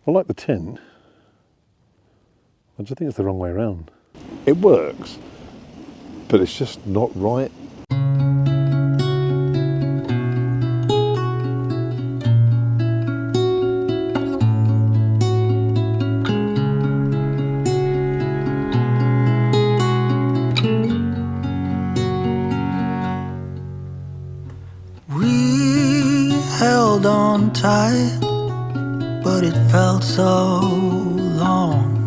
I like the tent. I just think it's the wrong way around. It works, but it's just not right. We held on tight, but it felt so long.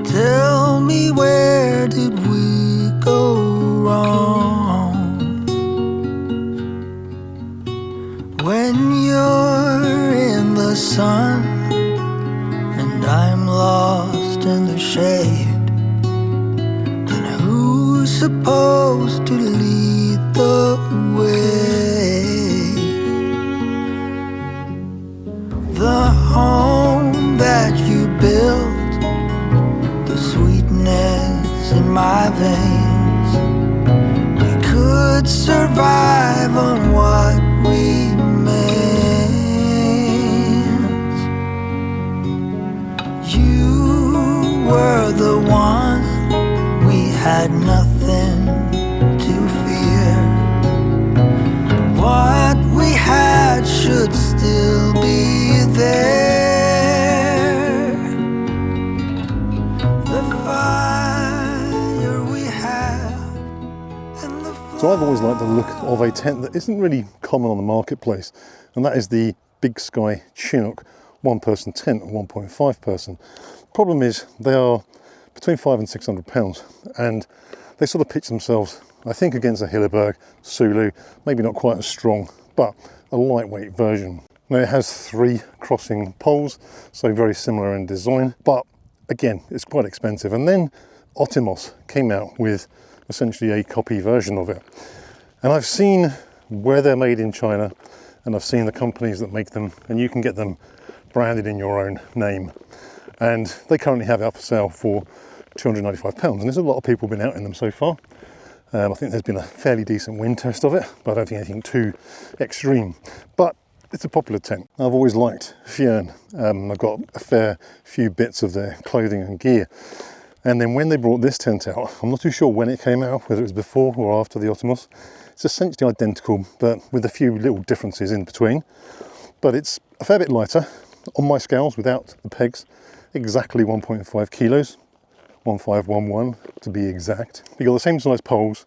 Tell me, where did we go wrong? When you're in the sun and I'm lost in the shade, then who's supposed to lead the way? The home that you built, the sweetness in my veins, we could survive on what remains. You were the one, we had nothing to fear. What we had should still be there. The fire we have and the So I've always liked the look of a tent that isn't really common on the marketplace, and that is the Big Sky Chinook one-person tent, 1.5 person. Problem is they are between £500 and £600, and they sort of pitch themselves, I think, against a Hilleberg Sulu, maybe not quite as strong, but a lightweight version. Now it has 3 crossing poles, so very similar in design, but again, it's quite expensive. And then Otimos came out with essentially a copy version of it. And I've seen where they're made in China, and I've seen the companies that make them, and you can get them branded in your own name. And they currently have it up for sale for £295, and there's a lot of people been out in them so far. I think there's been a fairly decent wind test of it, but I don't think anything too extreme. But it's a popular tent. I've always liked Fjern. I've got a fair few bits of their clothing and gear. And then when they brought this tent out, I'm not too sure when it came out, whether it was before or after the Otimos. It's essentially identical, but with a few little differences in between. But it's a fair bit lighter. On my scales, without the pegs, exactly 1.5 kilos. 1511 to be exact. You've got the same size poles,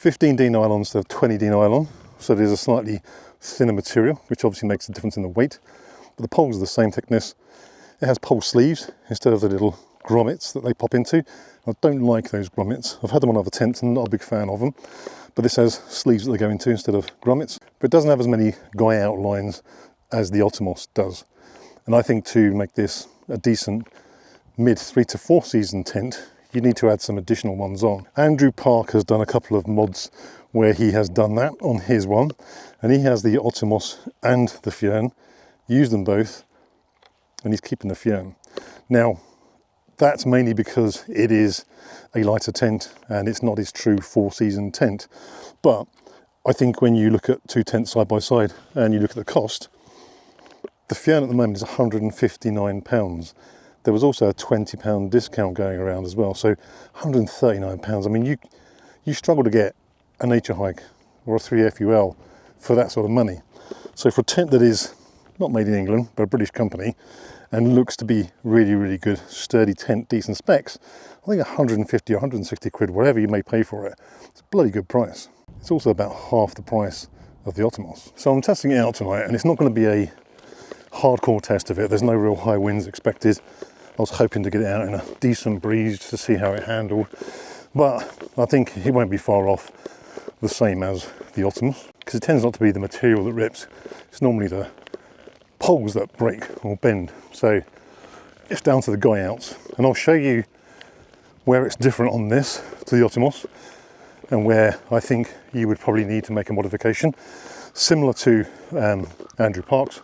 15D nylon instead of 20D nylon, so there's a slightly thinner material, which obviously makes a difference in the weight. But the poles are the same thickness. It has pole sleeves instead of the little grommets that they pop into. I don't like those grommets. I've had them on other tents and I'm not a big fan of them. But this has sleeves that they go into instead of grommets. But it doesn't have as many guy outlines as the Otimos does. And I think to make this a decent mid 3 to 4 season tent, you need to add some additional ones on. Andrew Park has done a couple of mods where he has done that on his one, and he has the Otimos and the Fjern, used them both, and he's keeping the Fjern. Now, that's mainly because it is a lighter tent and it's not his true 4 season tent. But I think when you look at 2 tents side by side and you look at the cost, the Fjern at the moment is £159. There was also a £20 discount going around as well, so £139. I mean, you struggle to get a nature hike or a 3FUL for that sort of money. So for a tent that is not made in England, but a British company, and looks to be really, really good, sturdy tent, decent specs, I think 150 or 160 quid, whatever you may pay for it, it's a bloody good price. It's also about half the price of the Otimos. So I'm testing it out tonight, and it's not going to be a hardcore test of it. There's no real high winds expected. I was hoping to get it out in a decent breeze to see how it handled, but I think it won't be far off the same as the Otimos, because it tends not to be the material that rips. It's normally the poles that break or bend. So it's down to the guy outs, and I'll show you where it's different on this to the Otimos, and where I think you would probably need to make a modification similar to Andrew Park's,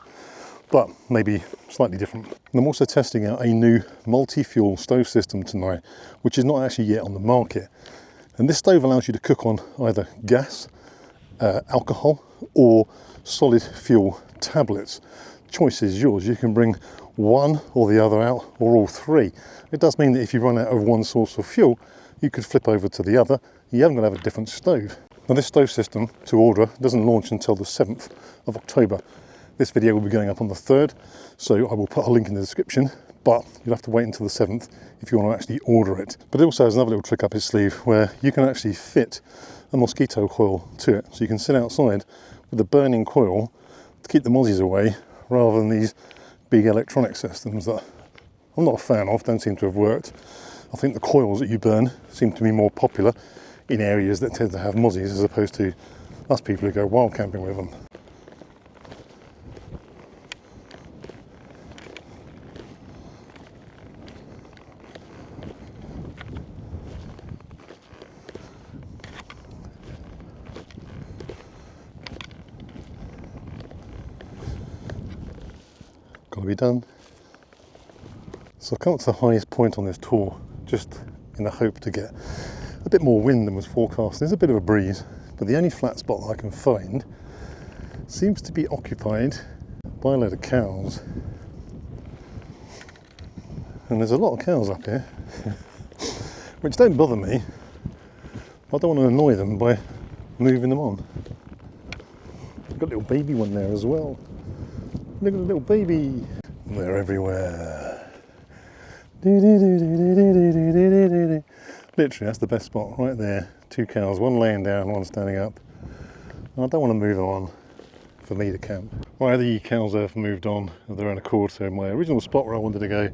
but maybe slightly different. And I'm also testing out a new multi-fuel stove system tonight, which is not actually yet on the market. And this stove allows you to cook on either gas, alcohol, or solid fuel tablets. choice is yours. You can bring one or the other out, or all three. It does mean that if you run out of one source of fuel, you could flip over to the other. You haven't got to have a different stove. Now this stove system to order doesn't launch until the 7th of October. This video will be going up on the 3rd, so I will put a link in the description, but you'll have to wait until the 7th if you want to actually order it. But it also has another little trick up its sleeve where you can actually fit a mosquito coil to it. So you can sit outside with a burning coil to keep the mozzies away, rather than these big electronic systems that I'm not a fan of, don't seem to have worked. I think the coils that you burn seem to be more popular in areas that tend to have mozzies, as opposed to us people who go wild camping with them. Got to be done. So I've come up to the highest point on this tour, just in the hope to get a bit more wind than was forecast. There's a bit of a breeze, but the only flat spot that I can find seems to be occupied by a load of cows. And there's a lot of cows up here, which don't bother me. I don't want to annoy them by moving them on. I've got a little baby one there as well. Look at the little baby. They're everywhere. Literally, that's the best spot right there. 2 cows, one laying down, one standing up. I don't want to move them on for me to camp. Right, the cows have moved on of their own accord, so my original spot where I wanted to go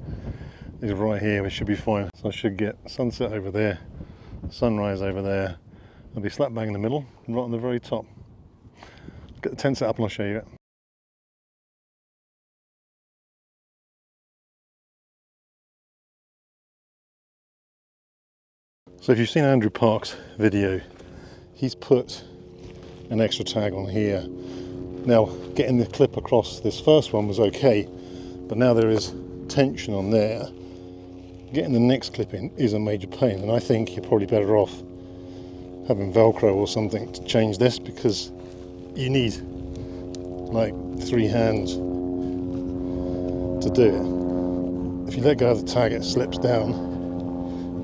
is right here, which should be fine. So I should get sunset over there, sunrise over there. I'll be slap bang in the middle, and right on the very top. Get the tent set up and I'll show you it. So if you've seen Andrew Park's video, he's put an extra tag on here. Now, getting the clip across this first one was okay, but now there is tension on there. Getting the next clip in is a major pain, and I think you're probably better off having Velcro or something to change this, because you need like 3 hands to do it. If you let go of the tag, it slips down,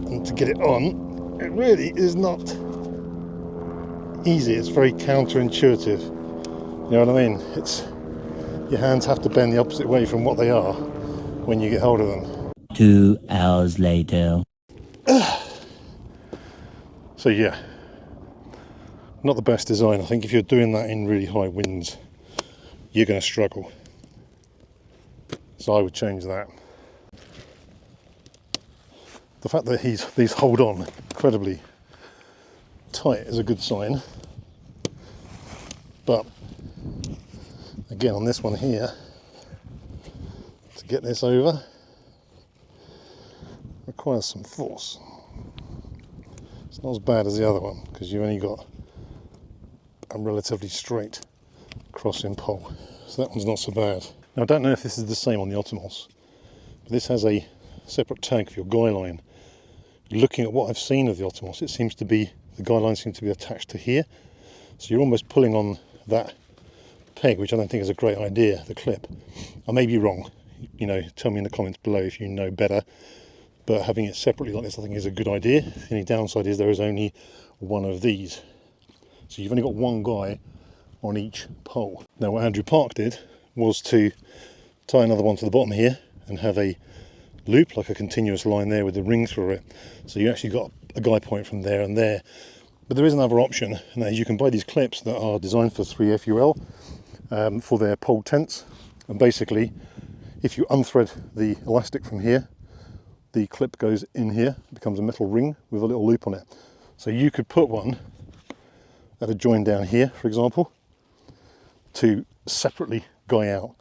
and to get it on, it really is not easy. It's very counterintuitive. You know what I mean? It's, your hands have to bend the opposite way from what they are when you get hold of them. 2 hours later. So yeah, not the best design. I think if you're doing that in really high winds, you're going to struggle. So I would change that. The fact that these hold on incredibly tight is a good sign. But again, on this one here, to get this over requires some force. It's not as bad as the other one, because you've only got a relatively straight crossing pole. So that one's not so bad. Now I don't know if this is the same on the Otimos, but this has a separate tag for your guy line. Looking at what I've seen of the Otimos, it seems to be, the guy line seems to be attached to here. So you're almost pulling on that peg, which I don't think is a great idea, the clip. I may be wrong, you know, tell me in the comments below if you know better, but having it separately like this I think is a good idea. The only downside is there is only one of these. So you've only got one guy on each pole. Now what Andrew Park did was to tie another one to the bottom here and have a loop, like a continuous line there with the ring through it. So you actually got a guy point from there and there. But there is another option, and that is you can buy these clips that are designed for 3FUL for their pole tents. And basically, if you unthread the elastic from here, the clip goes in here, becomes a metal ring with a little loop on it. So you could put one at a join down here, for example, to separately guy out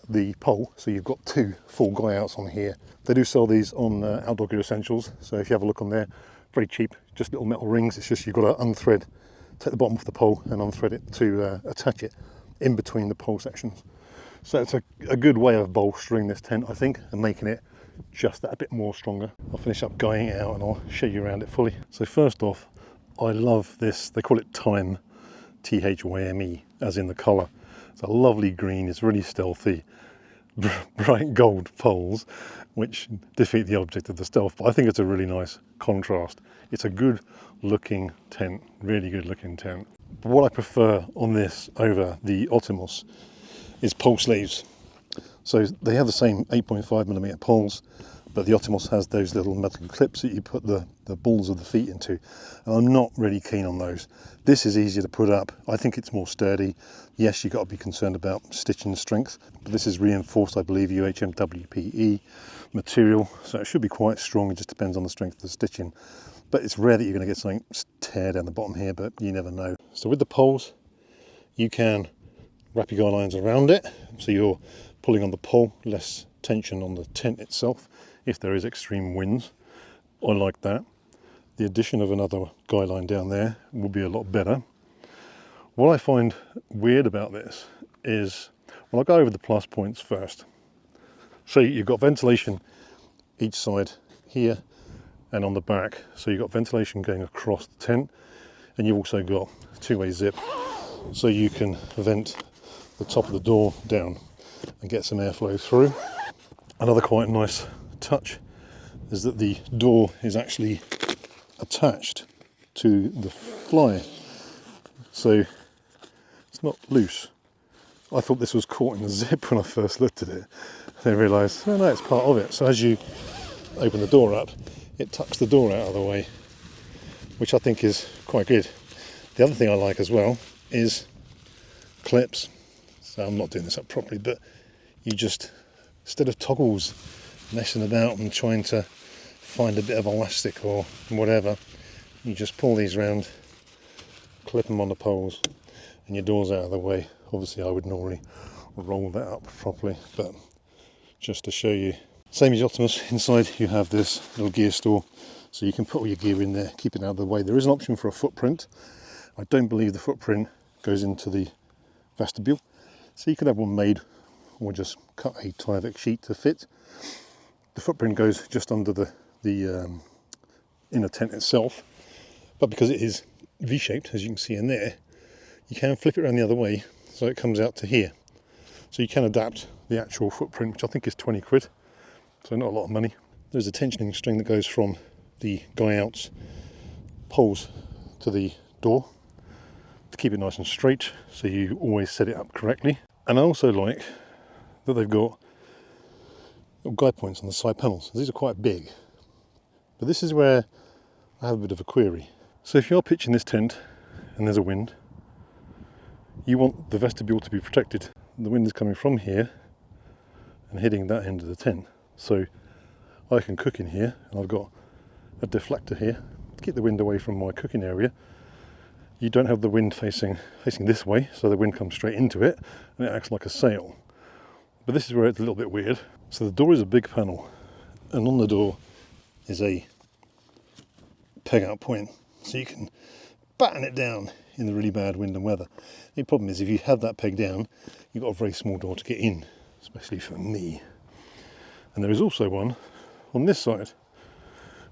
the pole, so you've got 2 full guy outs on here. They do sell these on Outdoor Gear Essentials, so if you have a look on there, very cheap, just little metal rings. It's just you've got to unthread, take the bottom off the pole and unthread it to attach it in between the pole sections. So it's a good way of bolstering this tent, I think, and making it just that a bit more stronger. I'll finish up guying it out and I'll show you around it fully. So first off, I love this, they call it Time, T-H-Y-M-E, as in the colour. It's a lovely green, it's really stealthy, bright gold poles, which defeat the object of the stealth, but I think it's a really nice contrast. It's a good looking tent, really good looking tent. But what I prefer on this over the Otimos is pole sleeves. So they have the same 8.5mm poles, but the Otimos has those little metal clips that you put the balls of the feet into, and I'm not really keen on those. This is easier to put up. I think it's more sturdy. Yes, you've got to be concerned about stitching strength, but this is reinforced, I believe, UHMWPE material, so it should be quite strong. It just depends on the strength of the stitching. But it's rare that you're going to get something tear down the bottom here, but you never know. So with the poles, you can wrap your guy lines around it, so you're pulling on the pole, less tension on the tent itself if there is extreme winds. I like that. The addition of another guy line down there will be a lot better. What I find weird about this is, well, I'll go over the plus points first. So you've got ventilation each side here and on the back. So you've got ventilation going across the tent, and you've also got two-way zip, so you can vent the top of the door down and get some airflow through. Another quite nice touch is that the door is actually attached to the fly, so it's not loose. I thought this was caught in the zip when I first looked at it. Then I realised, oh no, it's part of it. So as you open the door up, it tucks the door out of the way, which I think is quite good. The other thing I like as well is clips. So I'm not doing this up properly, but you just, instead of toggles messing about and trying to find a bit of elastic or whatever, you just pull these round, clip them on the poles, and your door's out of the way. Obviously I would normally roll that up properly, but just to show you. Same as Otimos, inside you have this little gear store, so you can put all your gear in there, keep it out of the way. There is an option for a footprint. I don't believe the footprint goes into the vestibule, so you could have one made, or just cut a Tyvek sheet to fit. The footprint goes just under the inner tent itself, but because it is V-shaped, as you can see in there, you can flip it around the other way so it comes out to here. So you can adapt the actual footprint, which I think is 20 quid, so not a lot of money. There's a tensioning string that goes from the guy out's poles to the door to keep it nice and straight, so you always set it up correctly. And I also like that they've got little guide points on the side panels. These are quite big, but this is where I have a bit of a query. So if you're pitching this tent and there's a wind, you want the vestibule to be protected. The wind is coming from here and hitting that end of the tent. So I can cook in here, and I've got a deflector here to keep the wind away from my cooking area. You don't have the wind facing this way, so the wind comes straight into it and it acts like a sail. But this is where it's a little bit weird. So the door is a big panel, and on the door is a peg out point, so you can batten it down in the really bad wind and weather. The problem is, if you have that peg down, you've got a very small door to get in, especially for me. And there is also one on this side,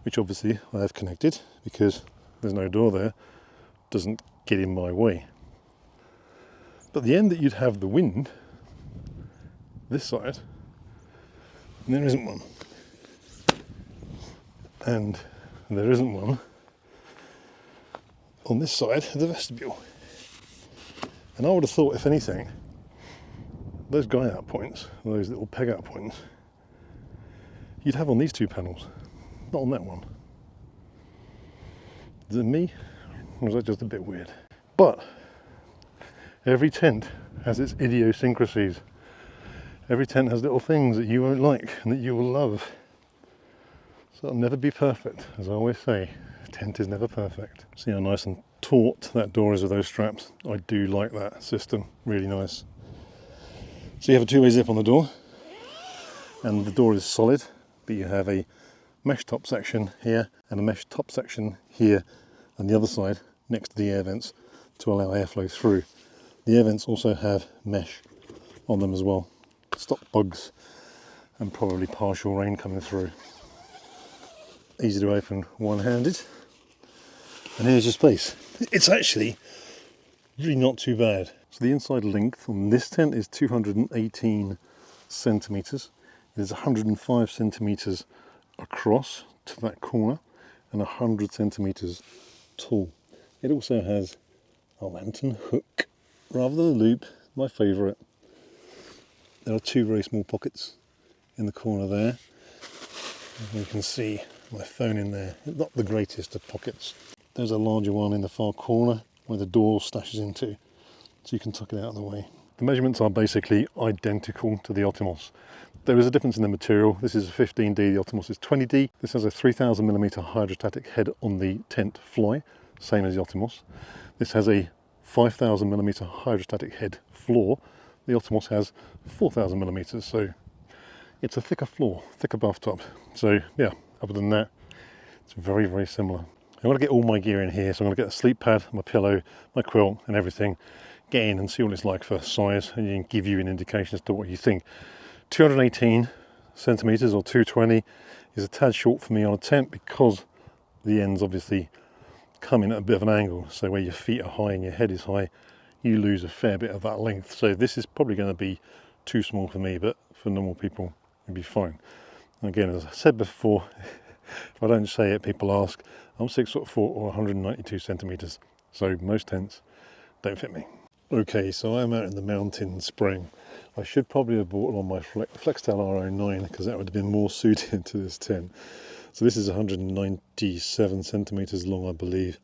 which obviously I have connected because there's no door there, doesn't get in my way. But the end that you'd have the wind, this side, and there isn't one. And there isn't one on this side of the vestibule. And I would have thought, if anything, those guy out points, those little peg out points, you'd have on these two panels, not on that one. Is it me, or is that just a bit weird? But every tent has its idiosyncrasies. Every tent has little things that you won't like and that you will love. So it'll never be perfect, as I always say. A tent is never perfect. See how nice and taut that door is with those straps? I do like that system, really nice. So you have a two-way zip on the door, and the door is solid, but you have a mesh top section here and a mesh top section here on the other side next to the air vents to allow airflow through. The air vents also have mesh on them as well. Stop bugs and probably partial rain coming through. Easy to open one-handed. And here's your space. It's actually really not too bad. So the inside length on this tent is 218 centimetres. It is 105 centimetres across to that corner and 100 centimetres tall. It also has a lantern hook rather than a loop, my favourite. There are two very small pockets in the corner there. And you can see my phone in there. Not the greatest of pockets. There's a larger one in the far corner where the door stashes into, so you can tuck it out of the way. The measurements are basically identical to the Otimos. There is a difference in the material. This is a 15D, the Otimos is 20D. This has a 3000mm hydrostatic head on the tent fly, same as the Otimos. This has a 5000mm hydrostatic head floor. The Otimos has 4000mm, so it's a thicker floor, thicker bathtub. So yeah, other than that, it's very, very similar. I'm going to get all my gear in here, so I'm going to get a sleep pad, my pillow, my quilt and everything, get in and see what it's like for size, and you can give you an indication as to what you think. 218 centimetres or 220 is a tad short for me on a tent because the ends obviously come in at a bit of an angle, so where your feet are high and your head is high, you lose a fair bit of that length. So this is probably going to be too small for me, but for normal people it'd be fine. And again, as I said before, if I don't say it, people ask. I'm 6'4" or 192 centimetres, so most tents don't fit me. Okay, so I'm out in the mountains spraying. I should probably have bought on my Flextail R09 because that would have been more suited to this tent. So this is 197 centimetres long, I believe,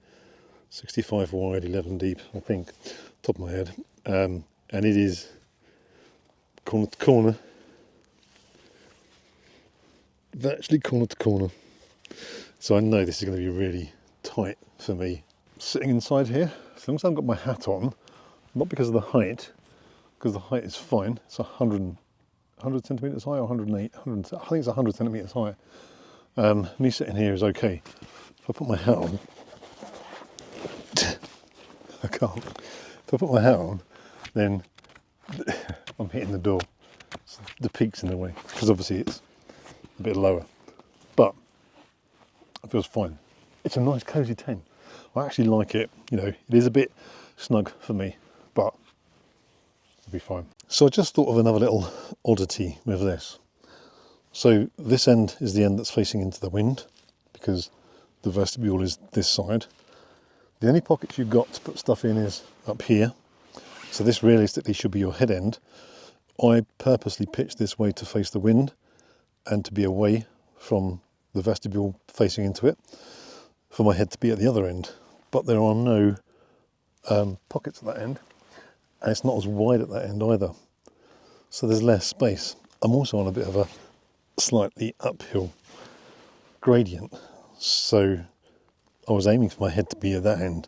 65 wide, 11 deep, I think, top of my head, and it is corner to corner, virtually corner to corner. So I know this is going to be really tight for me. Sitting inside here, as long as I've got my hat on, not because of the height, because the height is fine. It's 100 centimetres high or 108, I think it's 100 centimetres high. Me sitting here is okay. If I put my hat on, I can't. If I put my hat on, then I'm hitting the door. So the peak's in the way, because obviously it's a bit lower. But it feels fine. It's a nice cosy tent. I actually like it. You know, it is a bit snug for me, but it'll be fine. So I just thought of another little oddity with this. So this end is the end that's facing into the wind, because the vestibule is this side. The only pockets you've got to put stuff in is up here. So this realistically should be your head end. I purposely pitched this way to face the wind and to be away from the vestibule facing into it, for my head to be at the other end. But there are no pockets at that end, and it's not as wide at that end either. So there's less space. I'm also on a bit of a slightly uphill gradient, so I was aiming for my head to be at that end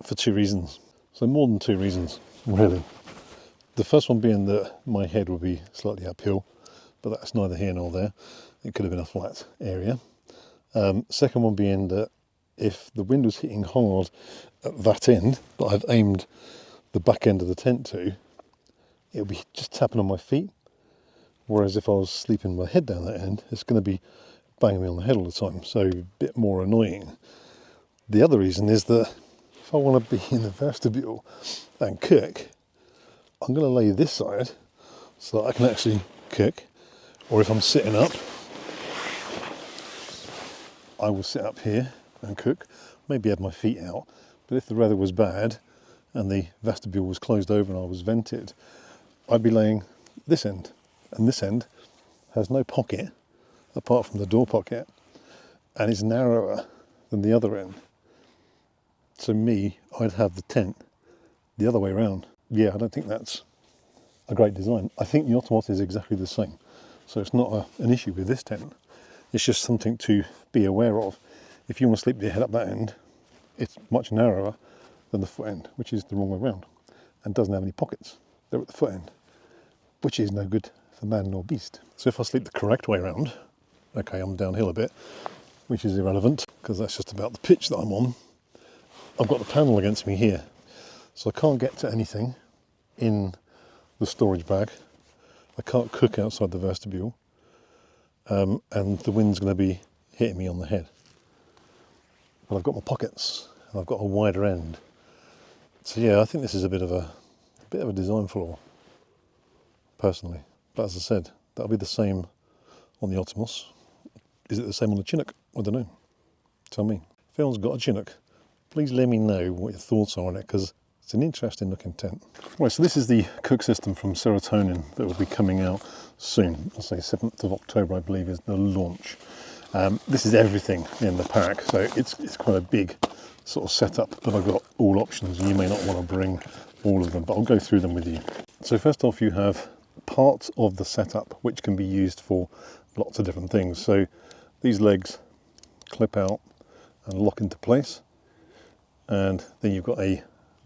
for two reasons. So more than two reasons, really. The first one being that my head would be slightly uphill, but that's neither here nor there. It could have been a flat area. Second one being that if the wind was hitting hard at that end that I've aimed the back end of the tent to, it would be just tapping on my feet. Whereas if I was sleeping my head down that end, it's going to be banging me on the head all the time, so a bit more annoying. The other reason is that if I want to be in the vestibule and cook, I'm going to lay this side so that I can actually cook. Or if I'm sitting up, I will sit up here and cook, maybe have my feet out. But if the weather was bad and the vestibule was closed over and I was vented, I'd be laying this end. And this end has no pocket apart from the door pocket, and it's narrower than the other end. So I'd have the tent the other way around. Yeah, I don't think that's a great design. I think the Otimos is exactly the same. So it's not an issue with this tent. It's just something to be aware of. If you want to sleep with your head up that end, it's much narrower than the foot end, which is the wrong way around, and doesn't have any pockets. They're at the foot end, which is no good for man nor beast. So if I sleep the correct way around, okay, I'm downhill a bit, which is irrelevant because that's just about the pitch that I'm on. I've got the panel against me here, so I can't get to anything in the storage bag. I can't cook outside the vestibule, and the wind's going to be hitting me on the head. But I've got my pockets, and I've got a wider end. So yeah, I think this is a bit of a Bit of a design flaw, personally. But as I said, that'll be the same on the Otimos. Is it the same on the Chinook? I don't know. Tell me. If anyone's got a Chinook, please let me know what your thoughts are on it, because it's an interesting looking tent. Right, so this is the cook system from Serotonin that will be coming out soon. I'll say 7th of October, I believe, is the launch. This is everything in the pack, so it's quite a big sort of setup, but I've got all options, and you may not want to bring all of them, but I'll go through them with you. So first off, you have parts of the setup which can be used for lots of different things. So these legs clip out and lock into place, and then you've got a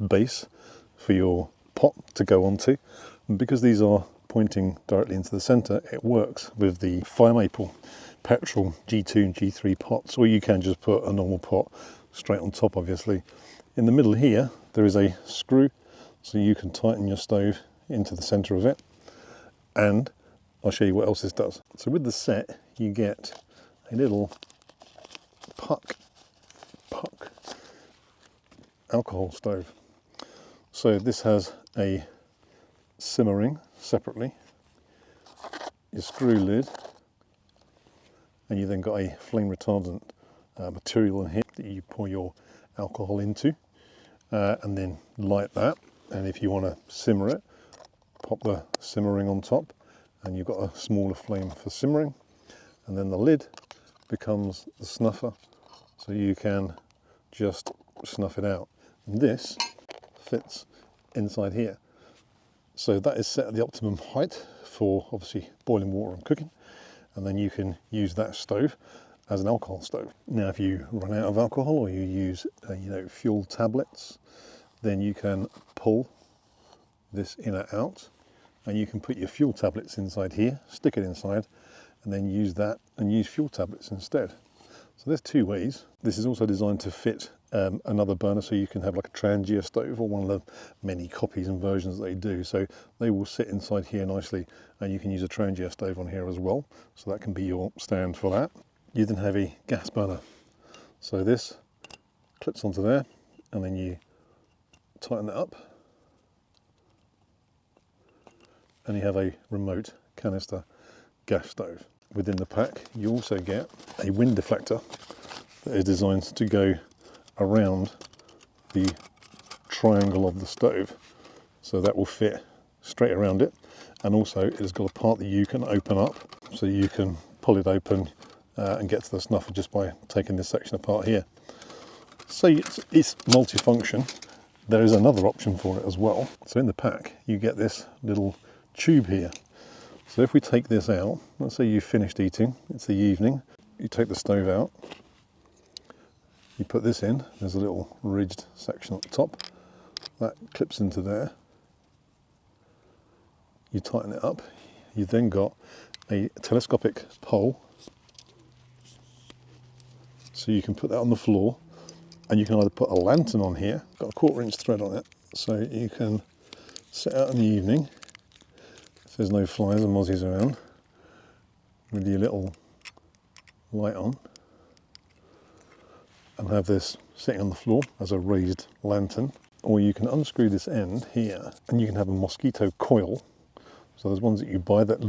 base for your pot to go onto, and because these are pointing directly into the center, it works with the fire maple petrol G2 and G3 pots, or you can just put a normal pot straight on top. Obviously in the middle here there is a screw, so you can tighten your stove into the center of it, and I'll show you what else this does. So with the set you get a little puck alcohol stove. So this has a simmer ring separately, your screw lid, and you then got a flame retardant material in here that you pour your alcohol into, and then light that. And if you want to simmer it, pop the simmer ring on top, and you've got a smaller flame for simmering. And then the lid becomes the snuffer, so you can just snuff it out. And this fits inside here. So that is set at the optimum height for obviously boiling water and cooking, and then you can use that stove as an alcohol stove. Now if you run out of alcohol, or you use fuel tablets, then you can pull this inner out, and you can put your fuel tablets inside here, stick it inside, and then use that and use fuel tablets instead. So there's two ways. This is also designed to fit another burner, so you can have like a Trangia stove, or one of the many copies and versions that they do. So they will sit inside here nicely, and you can use a Trangia stove on here as well. So that can be your stand for that. You then have a gas burner. So this clips onto there, and then you tighten it up, and you have a remote canister gas stove. Within the pack you also get a wind deflector that is designed to go around the triangle of the stove, so that will fit straight around it. And also it has got a part that you can open up, so you can pull it open and get to the snuffer just by taking this section apart here. So it's multifunction. There is another option for it as well. So in the pack you get this little tube here. So if we take this out, let's say you've finished eating, it's the evening, you take the stove out, you put this in, there's a little ridged section at the top, that clips into there, you tighten it up, you've then got a telescopic pole, so you can put that on the floor, and you can either put a lantern on here, got a 1/4" thread on it, so you can sit out in the evening, if there's no flies and mozzies around, with your little light on, and have this sitting on the floor as a raised lantern. Or you can unscrew this end here, and you can have a mosquito coil. So there's ones that you buy that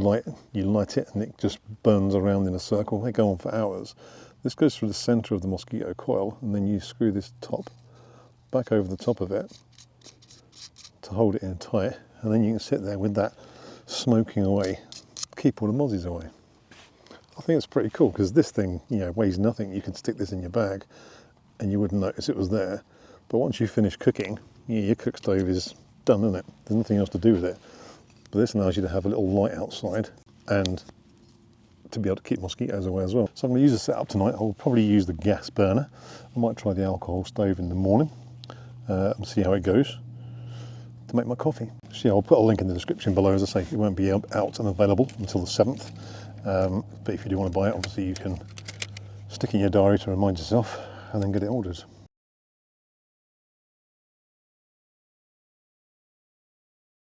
you light it and it just burns around in a circle. They go on for hours. This goes through the center of the mosquito coil, and then you screw this top back over the top of it to hold it in tight, and then you can sit there with that smoking away, keep all the mozzies away. I think it's pretty cool, because this thing, weighs nothing. You can stick this in your bag and you wouldn't notice it was there. But once you finish cooking, your cook stove is done, isn't it? There's nothing else to do with it. But this allows you to have a little light outside and to be able to keep mosquitoes away as well. So I'm going to use the setup tonight. I'll probably use the gas burner. I might try the alcohol stove in the morning and see how it goes to make my coffee. So yeah, I'll put a link in the description below. As I say, it won't be out and available until the 7th. But if you do want to buy it, obviously you can stick in your diary to remind yourself and then get it ordered.